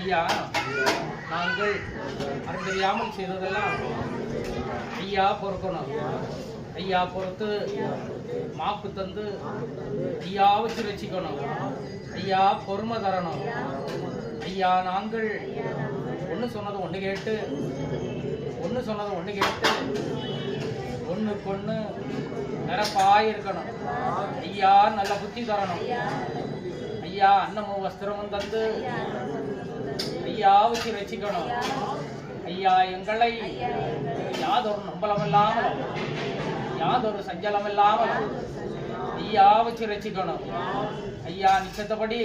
ஐயா, நாங்கள் அறிந்தறியாமல் செய்ததெல்லாம் ஐயா பொறுக்கணும். ஐயா பொறுத்து மாப்பு தந்து ஐயா வச்சு வச்சுக்கணும். ஐயா பொறுமை தரணும். ஐயா, நாங்கள் ஒன்று சொன்னது ஒன்று கேட்டு ஒன்றுக்கொன்று நிரப்பாயிருக்கணும். ஐயா, நல்ல புத்தி தரணும். ஐயா, அன்னமும் வஸ்திரமும் தந்து ஐயா வச்சு வச்சுக்கணும். ஐயா, எங்களை யாதொரு நம்பலமில்லாமல் யாதொரு சஞ்சலமில்லாமல் ஐயா வச்சு ரசிக்கணும். ஐயா, நிச்சயத்தபடி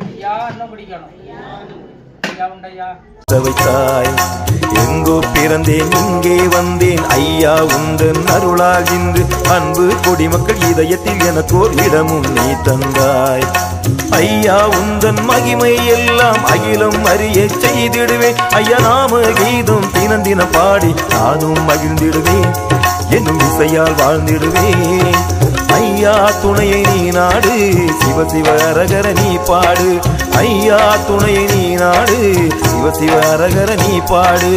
ஐயா அன்னம் பிடிக்கணும். ஐயா உண்டையா வைத்தாய். எங்கோ பிறந்தேன் இங்கே வந்தேன் ஐயா உந்தன் அருளால் இன்று அன்பு குடிமக்கள் இதயத்தில் எனக்கோர் இடமும் நீ தந்தாய். ஐயா, உந்தன் மகிமை எல்லாம் அகிலம் அறிய செய்திடுவேன். ஐயா, நாம கீதம் தினம் தினம் பாடி நானும் மகிழ்ந்திடுவேன். என்னும் இசையால் வாழ்ந்திடுவேன். ஐயா, துணையை நீ நாடு, சிவ சிவ அரகர நீ பாடு. ஐயா, துணையை நீ நாடு, சிவ சிவ அரகர நீ பாடு.